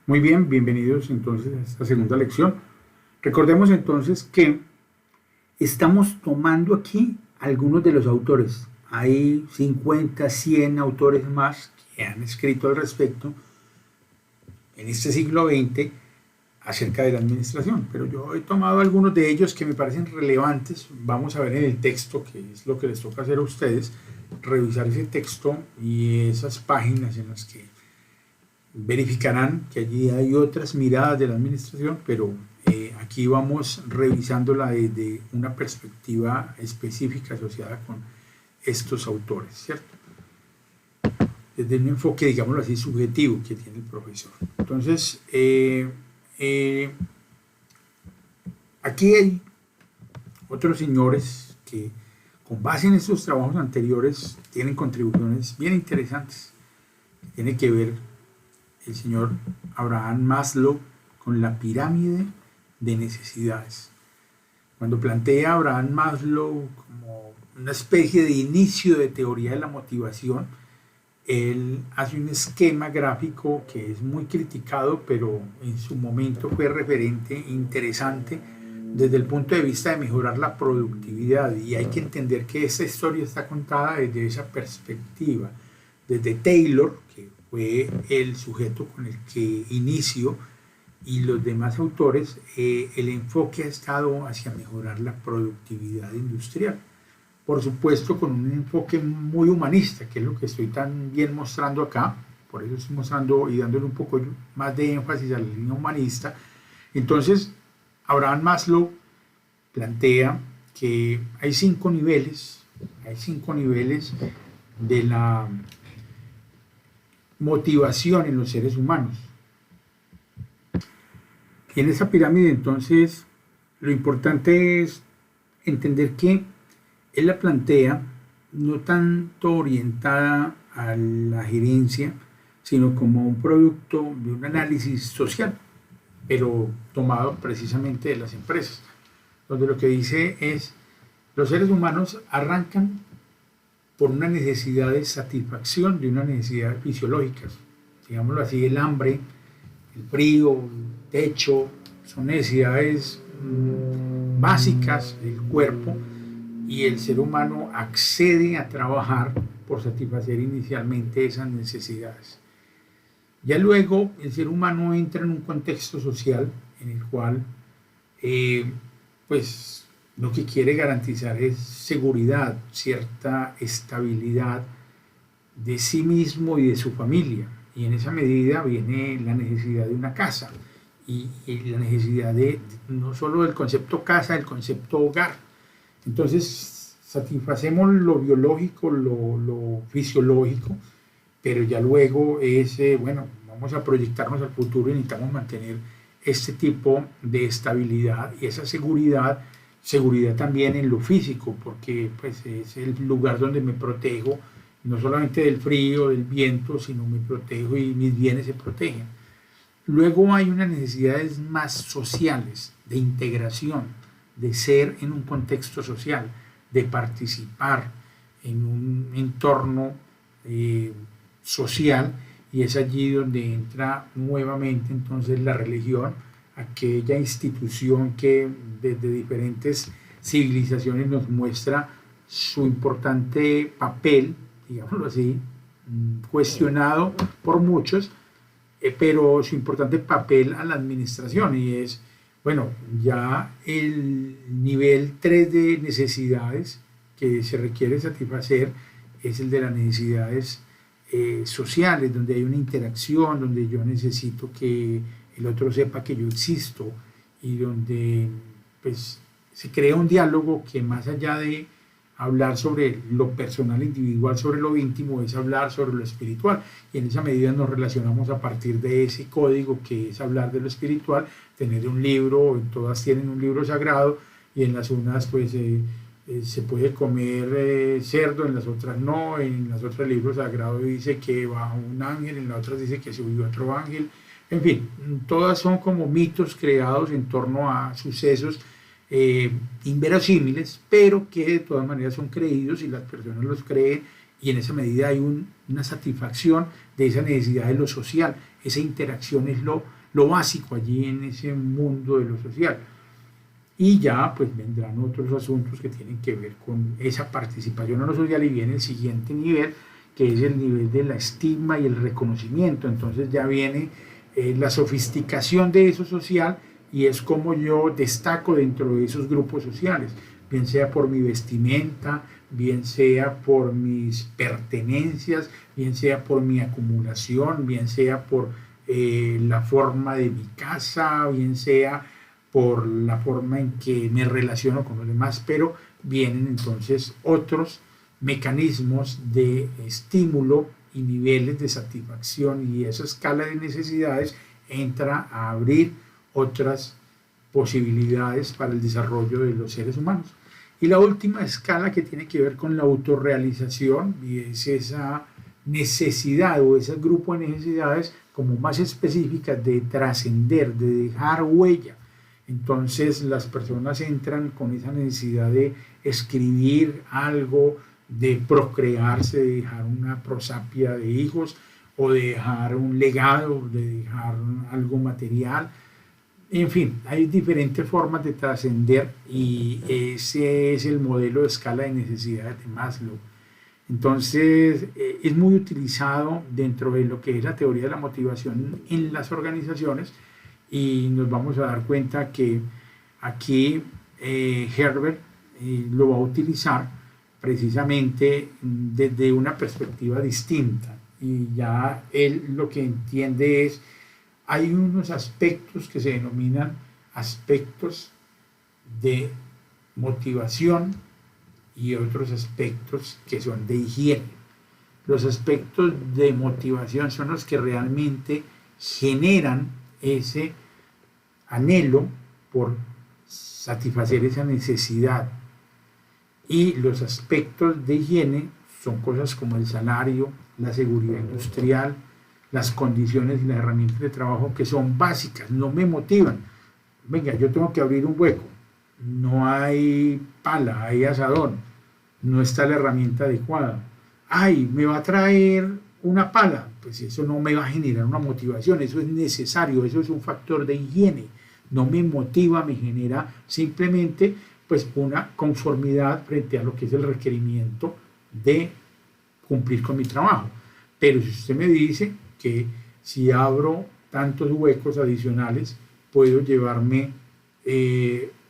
Muy bien, bienvenidos entonces a esta segunda lección. Recordemos entonces que estamos tomando aquí algunos de los autores. Hay 50, 100 autores más que han escrito al respecto en este siglo XX acerca de la administración, pero yo he tomado algunos de ellos que me parecen relevantes. Vamos a ver en el texto, que es lo que les toca hacer a ustedes, revisar ese texto y esas páginas en las que verificarán que allí hay otras miradas de la administración, pero aquí vamos revisándola desde una perspectiva específica asociada con estos autores, ¿cierto? Desde un enfoque, digámoslo así, subjetivo que tiene el profesor. Entonces, aquí hay otros señores que, con base en estos trabajos anteriores, tienen contribuciones bien interesantes. Tiene que ver el señor Abraham Maslow con la pirámide de necesidades. Cuando plantea Abraham Maslow como una especie de inicio de teoría de la motivación, él hace un esquema gráfico que es muy criticado, pero en su momento fue referente, interesante, desde el punto de vista de mejorar la productividad. Y hay que entender que esta historia está contada desde esa perspectiva, desde Taylor, que fue el sujeto con el que inicio, y los demás autores, el enfoque ha estado hacia mejorar la productividad industrial. Por supuesto, con un enfoque muy humanista, que es lo que estoy también mostrando acá, por eso estoy mostrando y dándole un poco más de énfasis a la línea humanista. Entonces, Abraham Maslow plantea que hay cinco niveles de la motivación en los seres humanos. Y en esa pirámide, entonces, lo importante es entender que él la plantea no tanto orientada a la gerencia, sino como un producto de un análisis social, pero tomado precisamente de las empresas, donde lo que dice es: los seres humanos arrancan por una necesidad de satisfacción de unas necesidades fisiológicas, digámoslo así, el hambre, el frío, el techo, son necesidades básicas del cuerpo, y el ser humano accede a trabajar por satisfacer inicialmente esas necesidades. Ya luego el ser humano entra en un contexto social en el cual pues lo que quiere garantizar es seguridad, cierta estabilidad de sí mismo y de su familia, y en esa medida viene la necesidad de una casa y la necesidad de no solo del concepto casa, del concepto hogar. Entonces satisfacemos lo biológico, lo fisiológico, pero ya luego bueno, vamos a proyectarnos al futuro y necesitamos mantener este tipo de estabilidad y esa seguridad también en lo físico, porque pues es el lugar donde me protejo, no solamente del frío, del viento, sino me protejo y mis bienes se protegen. Luego hay unas necesidades más sociales, de integración, de ser en un contexto social, de participar en un entorno social, y es allí donde entra nuevamente entonces la religión, aquella institución que desde diferentes civilizaciones nos muestra su importante papel, digámoslo así, cuestionado por muchos, pero su importante papel a la administración, y es, bueno, ya el nivel 3 de necesidades que se requiere satisfacer es el de las necesidades sociales, donde hay una interacción, donde yo necesito que el otro sepa que yo existo, y donde pues se crea un diálogo que, más allá de hablar sobre lo personal individual, sobre lo íntimo, es hablar sobre lo espiritual, y en esa medida nos relacionamos a partir de ese código que es hablar de lo espiritual, tener un libro. Todas tienen un libro sagrado, y en las unas pues se puede comer cerdo, en las otras no, en las otras el libro sagrado dice que bajó un ángel, en las otras dice que subió otro ángel, en fin, todas son como mitos creados en torno a sucesos inverosímiles, pero que de todas maneras son creídos y las personas los creen, y en esa medida hay una satisfacción de esa necesidad de lo social esa interacción es lo básico allí en ese mundo de lo social. Y ya pues vendrán otros asuntos que tienen que ver con esa participación en lo social, y viene el siguiente nivel, que es el nivel de la estigma y el reconocimiento. Entonces ya viene la sofisticación de eso social, y es como yo destaco dentro de esos grupos sociales, bien sea por mi vestimenta, bien sea por mis pertenencias, bien sea por mi acumulación, bien sea por la forma de mi casa, bien sea por la forma en que me relaciono con los demás, pero vienen entonces otros mecanismos de estímulo y niveles de satisfacción, y esa escala de necesidades entra a abrir otras posibilidades para el desarrollo de los seres humanos. Y la última escala, que tiene que ver con la autorrealización, y es esa necesidad o ese grupo de necesidades como más específicas de trascender, de dejar huella. Entonces las personas entran con esa necesidad de escribir algo, de procrearse, de dejar una prosapia de hijos, o de dejar un legado, de dejar algo material. En fin, hay diferentes formas de trascender, y ese es el modelo de escala de necesidades de Maslow. Entonces, es muy utilizado dentro de lo que es la teoría de la motivación en las organizaciones, y nos vamos a dar cuenta que aquí Herbert lo va a utilizar precisamente desde una perspectiva distinta, y ya él lo que entiende es, hay unos aspectos que se denominan aspectos de motivación y otros aspectos que son de higiene. Los aspectos de motivación son los que realmente generan ese anhelo por satisfacer esa necesidad, y los aspectos de higiene son cosas como el salario, la seguridad industrial, las condiciones y las herramientas de trabajo, que son básicas, no me motivan. Venga, yo tengo que abrir un hueco, no hay pala, hay asadón, no está la herramienta adecuada. Ay, me va a traer una pala, pues eso no me va a generar una motivación, eso es necesario, eso es un factor de higiene, no me motiva, me genera simplemente pues una conformidad frente a lo que es el requerimiento de cumplir con mi trabajo. Pero si usted me dice que si abro tantos huecos adicionales puedo llevarme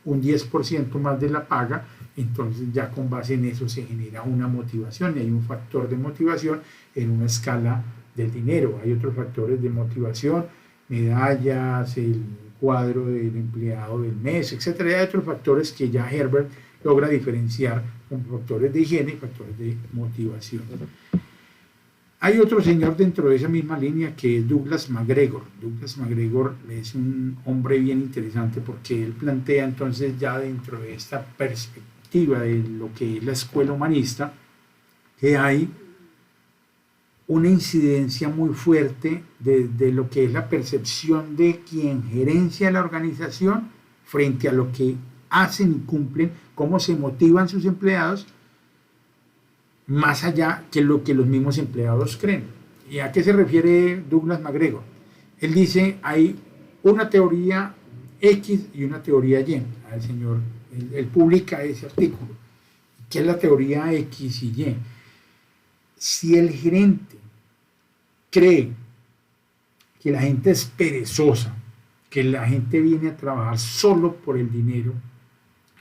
un 10% más de la paga, entonces ya con base en eso se genera una motivación, y hay un factor de motivación en una escala del dinero. Hay otros factores de motivación, medallas, el cuadro del empleado del mes, etcétera. Hay otros factores que ya Herbert logra diferenciar como factores de higiene y factores de motivación. Hay otro señor dentro de esa misma línea, que es Douglas MacGregor. Douglas MacGregor es un hombre bien interesante, porque él plantea entonces, ya dentro de esta perspectiva de lo que es la escuela humanista, que hay una incidencia muy fuerte de lo que es la percepción de quien gerencia la organización frente a lo que hacen y cumplen, cómo se motivan sus empleados, más allá que lo que los mismos empleados creen. ¿Y a qué se refiere Douglas MacGregor? Él dice, hay una teoría X y una teoría Y. El señor, él publica ese artículo. ¿Qué es la teoría X y Y? Si el gerente cree que la gente es perezosa, que la gente viene a trabajar solo por el dinero,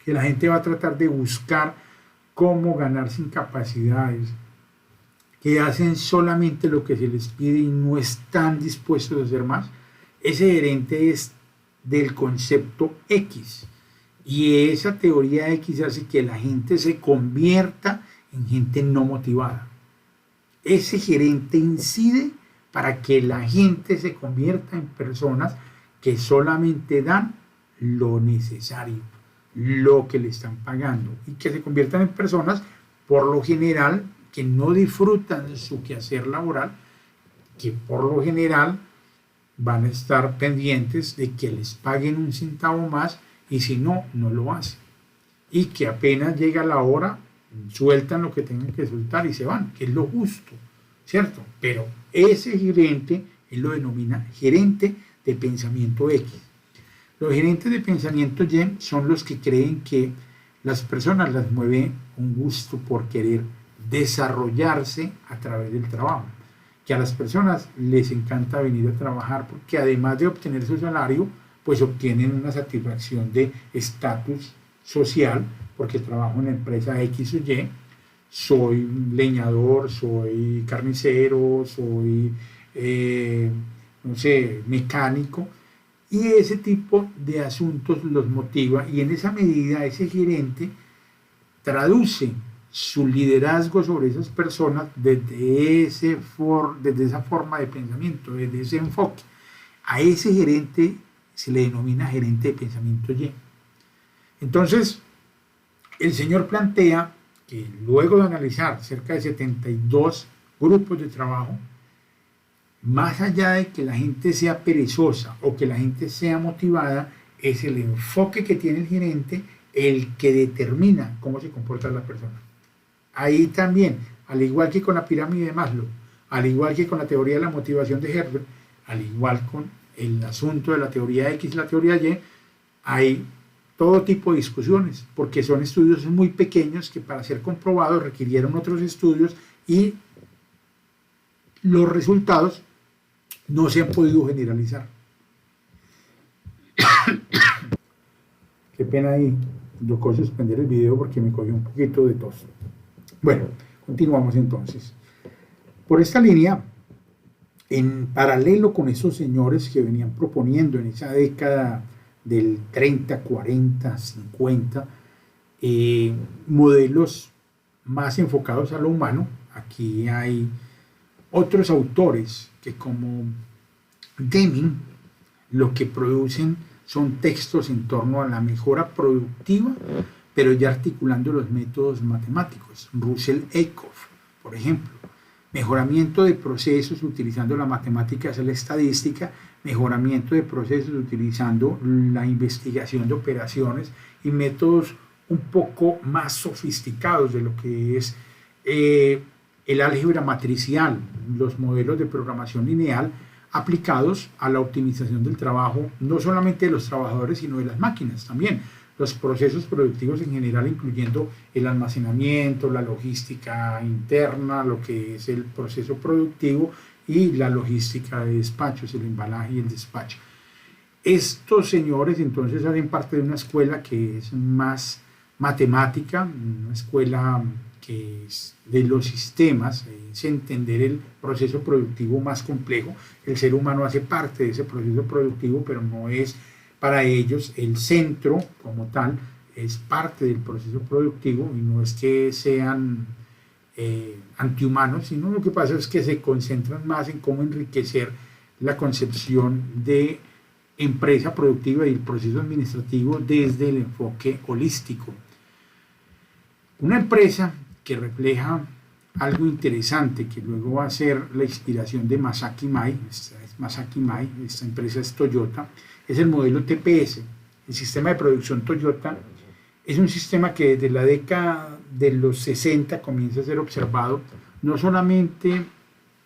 que la gente va a tratar de buscar cómo ganar sin capacidades, que hacen solamente lo que se les pide y no están dispuestos a hacer más, ese gerente es del concepto X, y esa teoría X hace que la gente se convierta en gente no motivada. Ese gerente incide para que la gente se convierta en personas que solamente dan lo necesario, lo que le están pagando, y que se conviertan en personas, por lo general, que no disfrutan su quehacer laboral, que por lo general van a estar pendientes de que les paguen un centavo más, y si no, no lo hacen. Y que apenas llega la hora, sueltan lo que tengan que soltar y se van, que es lo justo, ¿cierto? Pero ese gerente Él lo denomina gerente de pensamiento X. Los gerentes de pensamiento Y son los que creen que las personas las mueve un gusto por querer desarrollarse a través del trabajo, que a las personas les encanta venir a trabajar porque además de obtener su salario, pues obtienen una satisfacción de estatus social, porque trabajo en la empresa X o Y, soy leñador, soy carnicero, soy, no sé, mecánico, y ese tipo de asuntos los motiva, y en esa medida ese gerente traduce su liderazgo sobre esas personas desde esa forma de pensamiento, desde ese enfoque. A ese gerente se le denomina gerente de pensamiento Y. Entonces, el señor plantea que luego de analizar cerca de 72 grupos de trabajo, más allá de que la gente sea perezosa o que la gente sea motivada, es el enfoque que tiene el gerente el que determina cómo se comporta la persona. Ahí también, al igual que con la pirámide de Maslow, al igual que con la teoría de la motivación de Herbert, al igual con el asunto de la teoría X y la teoría Y, hay todo tipo de discusiones, porque son estudios muy pequeños que para ser comprobados requirieron otros estudios y los resultados no se han podido generalizar. Qué pena ahí, tocó suspender el video porque me cogió un poquito de tos. Bueno, continuamos entonces. Por esta línea, en paralelo con esos señores que venían proponiendo en esa década del 30, 40, 50, modelos más enfocados a lo humano, aquí hay otros autores que, como Deming, lo que producen son textos en torno a la mejora productiva, pero ya articulando los métodos matemáticos. Russell Ackoff, por ejemplo, mejoramiento de procesos utilizando la matemática y la estadística, mejoramiento de procesos utilizando la investigación de operaciones y métodos un poco más sofisticados de lo que es el álgebra matricial, los modelos de programación lineal aplicados a la optimización del trabajo, no solamente de los trabajadores, sino de las máquinas también, los procesos productivos en general, incluyendo el almacenamiento, la logística interna, lo que es el proceso productivo y la logística de despachos, el embalaje y el despacho. Estos señores entonces hacen parte de una escuela que es más matemática, una escuela que es de los sistemas, es entender el proceso productivo más complejo. El ser humano hace parte de ese proceso productivo, pero no es para ellos el centro como tal, es parte del proceso productivo y no es que sean antihumanos, sino lo que pasa es que se concentran más en cómo enriquecer la concepción de empresa productiva y el proceso administrativo desde el enfoque holístico. Una empresa que refleja algo interesante, que luego va a ser la inspiración de Masaki Mai, esta empresa es Toyota, es el modelo TPS. El sistema de producción Toyota es un sistema que desde la década de los 60 comienza a ser observado no solamente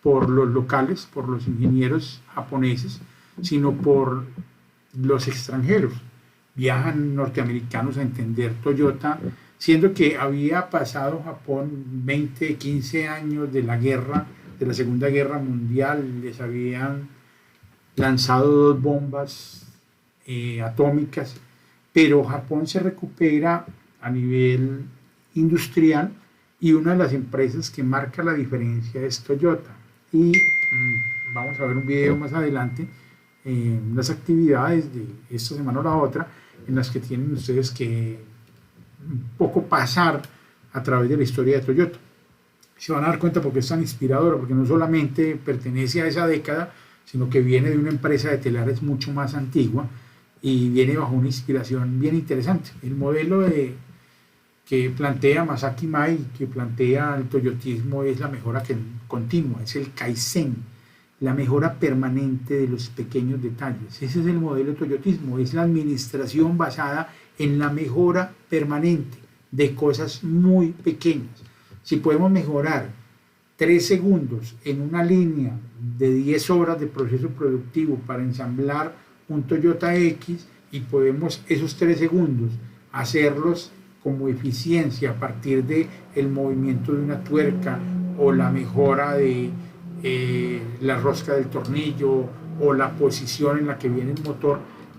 por los locales, por los ingenieros japoneses, sino por los extranjeros. Viajan norteamericanos a entender Toyota, siendo que había pasado Japón 20, 15 años de la guerra, de la Segunda Guerra Mundial, les habían lanzado 2 bombas atómicas, pero Japón se recupera a nivel industrial y una de las empresas que marca la diferencia es Toyota. Y vamos a ver un video más adelante, las actividades de esta semana o la otra, en las que tienen ustedes que un poco pasar a través de la historia de Toyota. Se van a dar cuenta porque es tan inspiradora, porque no solamente pertenece a esa década, sino que viene de una empresa de telares mucho más antigua y viene bajo una inspiración bien interesante. El modelo que plantea Masaki Mai, que plantea el toyotismo, es la mejora continua, es el Kaizen, la mejora permanente de los pequeños detalles. Ese es el modelo toyotismo, es la administración basada en la mejora permanente de cosas muy pequeñas. Si podemos mejorar 3 segundos en una línea de 10 horas de proceso productivo para ensamblar un Toyota X y podemos esos 3 segundos hacerlos como eficiencia a partir de el movimiento de una tuerca o la mejora de la rosca del tornillo o la posición en la que viene el motor,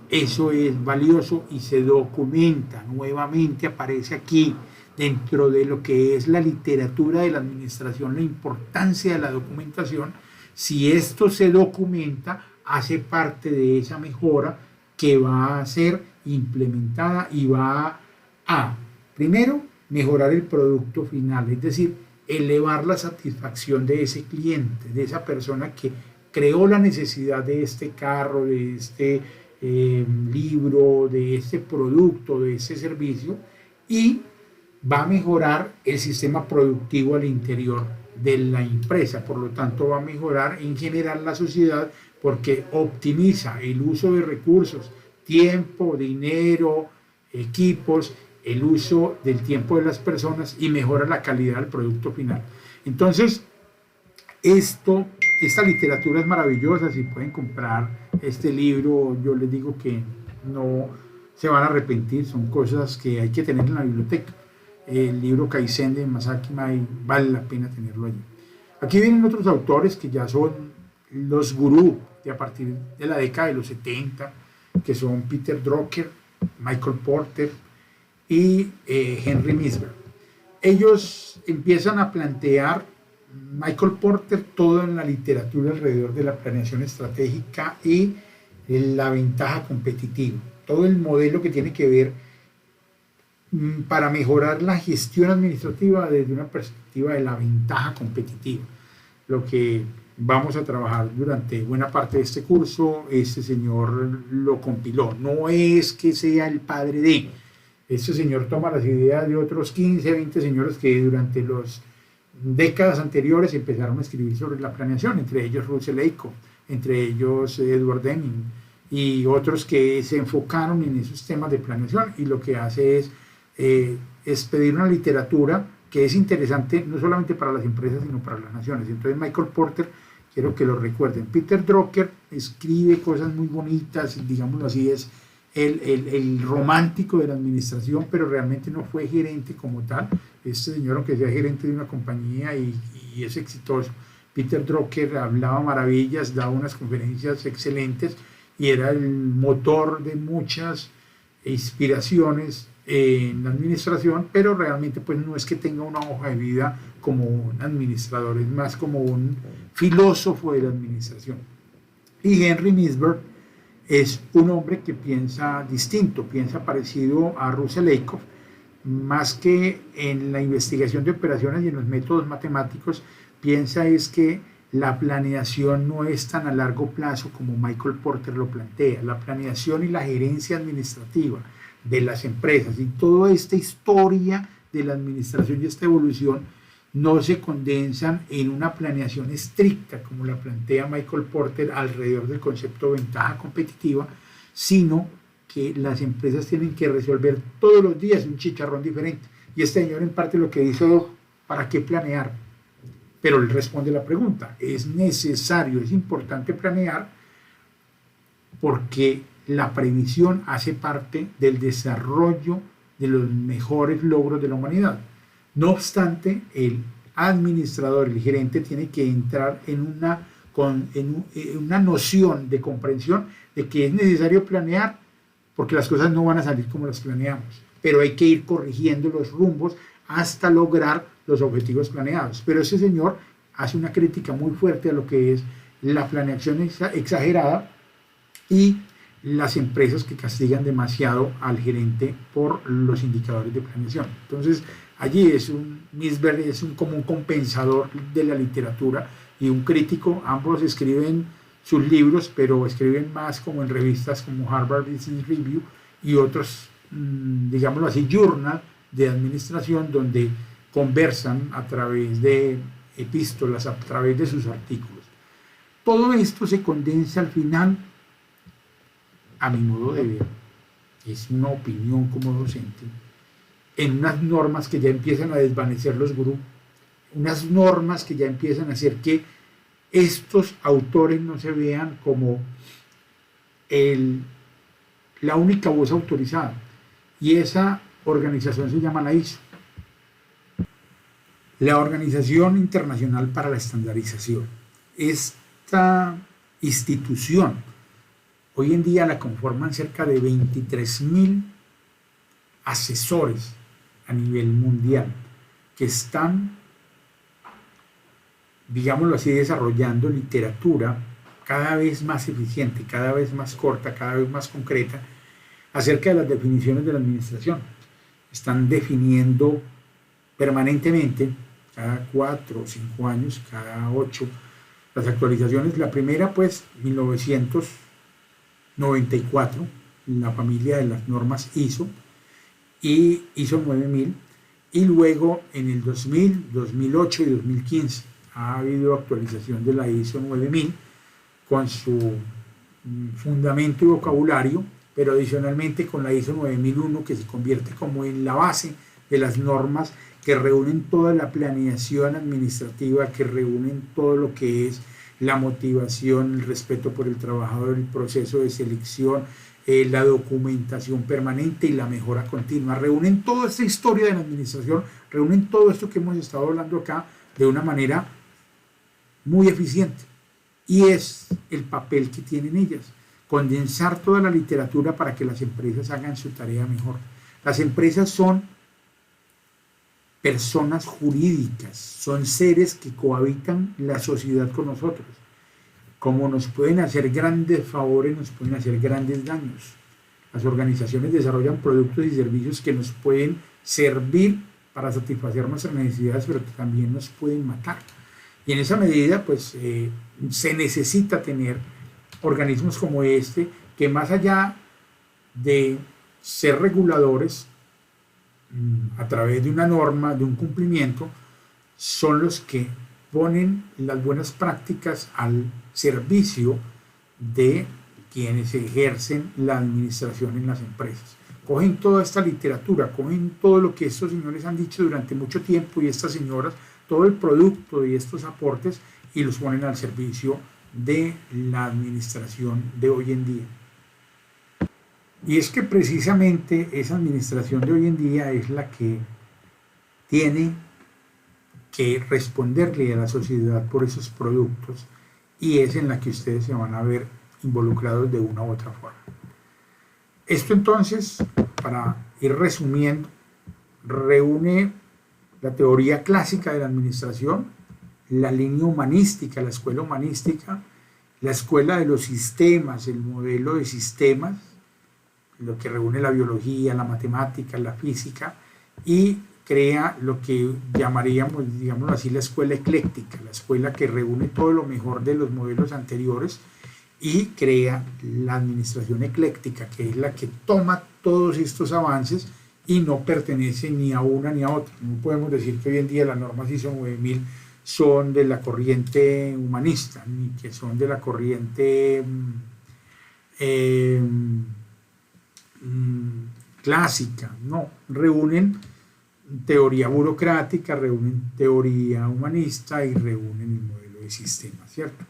eso es valioso y se documenta. Nuevamente aparece aquí dentro de lo que es la literatura de la administración la importancia de la documentación. Si esto se documenta, hace parte de esa mejora que va a ser implementada y va a, primero, mejorar el producto final, es decir, elevar la satisfacción de ese cliente, de esa persona que creó la necesidad de este carro, de este libro, de este producto, de este servicio, y va a mejorar el sistema productivo al interior de la empresa. Por lo tanto, va a mejorar en general la sociedad porque optimiza el uso de recursos, tiempo, dinero, equipos, el uso del tiempo de las personas y mejora la calidad del producto final. Entonces, esta literatura es maravillosa. Si pueden comprar este libro, yo les digo que no se van a arrepentir, son cosas que hay que tener en la biblioteca. El libro Kaizen de Masaki Mai vale la pena tenerlo allí. Aquí vienen otros autores que ya son los gurús de a partir de la década de los 70, que son Peter Drucker, Michael Porter y Henry Misberg. Ellos empiezan a plantear, Michael Porter, todo en la literatura alrededor de la planeación estratégica y la ventaja competitiva, todo el modelo que tiene que ver para mejorar la gestión administrativa desde una perspectiva de la ventaja competitiva. Lo que vamos a trabajar durante buena parte de este curso, este señor lo compiló. No es que sea el padre de, este señor toma las ideas de otros 15, 20 señores que durante las décadas anteriores empezaron a escribir sobre la planeación, entre ellos Russell Ackoff, entre ellos Edward Deming y otros que se enfocaron en esos temas de planeación, y lo que hace es pedir una literatura que es interesante no solamente para las empresas sino para las naciones. Entonces Michael Porter, quiero que lo recuerden. Peter Drucker escribe cosas muy bonitas, digámoslo así, es el romántico de la administración, pero realmente no fue gerente como tal. Este señor, aunque sea gerente de una compañía y es exitoso, Peter Drucker hablaba maravillas, daba unas conferencias excelentes y era el motor de muchas inspiraciones en la administración, pero realmente pues no es que tenga una hoja de vida como un administrador, es más como un filósofo de la administración. Y Henry Misberg es un hombre que piensa distinto, piensa parecido a Russell Ackoff, más que en la investigación de operaciones y en los métodos matemáticos, piensa es que la planeación no es tan a largo plazo como Michael Porter lo plantea. La planeación y la gerencia administrativa de las empresas y toda esta historia de la administración y esta evolución no se condensan en una planeación estricta como la plantea Michael Porter alrededor del concepto de ventaja competitiva, sino que las empresas tienen que resolver todos los días un chicharrón diferente. Y este señor en parte lo que dice, ¿para qué planear? Pero él responde la pregunta, es necesario, es importante planear porque la previsión hace parte del desarrollo de los mejores logros de la humanidad. No obstante, el administrador, el gerente, tiene que entrar en una noción de comprensión de que es necesario planear porque las cosas no van a salir como las planeamos, pero hay que ir corrigiendo los rumbos hasta lograr los objetivos planeados. Pero ese señor hace una crítica muy fuerte a lo que es la planeación exagerada y las empresas que castigan demasiado al gerente por los indicadores de planeación. Entonces, allí Misberg es como un compensador de la literatura y un crítico. Ambos escriben sus libros, pero escriben más como en revistas como Harvard Business Review y otros, digámoslo así, journal de administración, donde conversan a través de epístolas, a través de sus artículos. Todo esto se condensa al final, a mi modo de ver, es una opinión como docente, en unas normas que ya empiezan a desvanecer los gurús, unas normas que ya empiezan a hacer que estos autores no se vean como la única voz autorizada. Y esa organización se llama la ISO, la Organización Internacional para la Estandarización. Esta institución hoy en día la conforman cerca de 23.000 asesores a nivel mundial que están, digámoslo así, desarrollando literatura cada vez más eficiente, cada vez más corta, cada vez más concreta acerca de las definiciones de la administración. Están definiendo permanentemente, cada 4 o 5 años, cada 8, las actualizaciones. La primera, pues, 1994, la familia de las normas ISO y ISO 9000, y luego en el 2000, 2008 y 2015 ha habido actualización de la ISO 9000 con su fundamento y vocabulario, pero adicionalmente con la ISO 9001, que se convierte como en la base de las normas que reúnen toda la planeación administrativa, que reúnen todo lo que es la motivación, el respeto por el trabajador, el proceso de selección, la documentación permanente y la mejora continua. Reúnen toda esta historia de la administración, reúnen todo esto que hemos estado hablando acá de una manera muy eficiente. Y es el papel que tienen ellas, condensar toda la literatura para que las empresas hagan su tarea mejor. Las empresas son personas jurídicas, son seres que cohabitan la sociedad con nosotros. Como nos pueden hacer grandes favores, nos pueden hacer grandes daños. Las organizaciones desarrollan productos y servicios que nos pueden servir para satisfacer nuestras necesidades, pero que también nos pueden matar. Y en esa medida, pues, se necesita tener organismos como este, que más allá de ser reguladores a través de una norma, de un cumplimiento, son los que ponen las buenas prácticas al servicio de quienes ejercen la administración en las empresas. Cogen toda esta literatura, cogen todo lo que estos señores han dicho durante mucho tiempo y estas señoras, todo el producto y estos aportes, y los ponen al servicio de la administración de hoy en día. Y es que precisamente esa administración de hoy en día es la que tiene que responderle a la sociedad por esos productos, y es en la que ustedes se van a ver involucrados de una u otra forma. Esto entonces, para ir resumiendo, reúne la teoría clásica de la administración, la línea humanística, la escuela humanística, la escuela de los sistemas, el modelo de sistemas, lo que reúne la biología, la matemática, la física, y crea lo que llamaríamos, digámoslo así, la escuela ecléctica, la escuela que reúne todo lo mejor de los modelos anteriores y crea la administración ecléctica, que es la que toma todos estos avances y no pertenece ni a una ni a otra. No podemos decir que hoy en día las normas ISO 9000 son de la corriente humanista, ni que son de la corriente clásica. No, reúnen teoría burocrática, reúnen teoría humanista y reúnen el modelo de sistema, ¿cierto?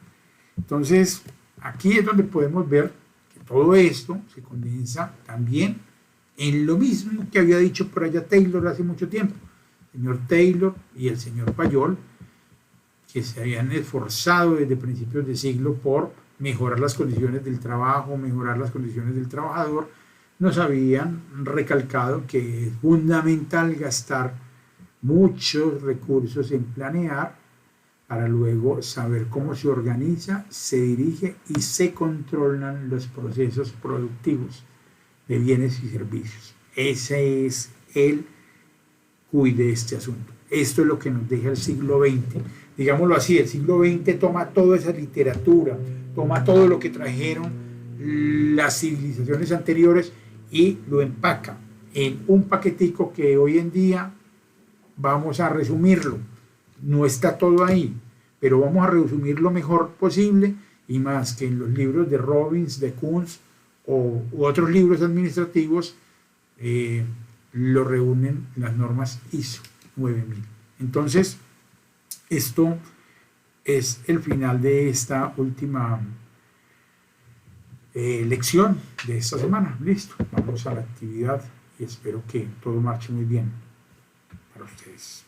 Entonces, aquí es donde podemos ver que todo esto se condensa también en lo mismo que había dicho por allá Taylor hace mucho tiempo. El señor Taylor y el señor Fayol, que se habían esforzado desde principios de siglo por mejorar las condiciones del trabajo, mejorar las condiciones del trabajador, nos habían recalcado que es fundamental gastar muchos recursos en planear para luego saber cómo se organiza, se dirige y se controlan los procesos productivos de bienes y servicios. Ese es el cuid de este asunto. Esto es lo que nos deja el siglo XX. Digámoslo así, el siglo XX toma toda esa literatura, toma todo lo que trajeron las civilizaciones anteriores y lo empaca en un paquetico que hoy en día vamos a resumirlo. No está todo ahí, pero vamos a resumir lo mejor posible, y más que en los libros de Robbins, de Kuhn u otros libros administrativos, lo reúnen las normas ISO 9000. Entonces, Esto es el final de esta última lección de esta semana. Listo, vamos a la actividad y espero que todo marche muy bien para ustedes.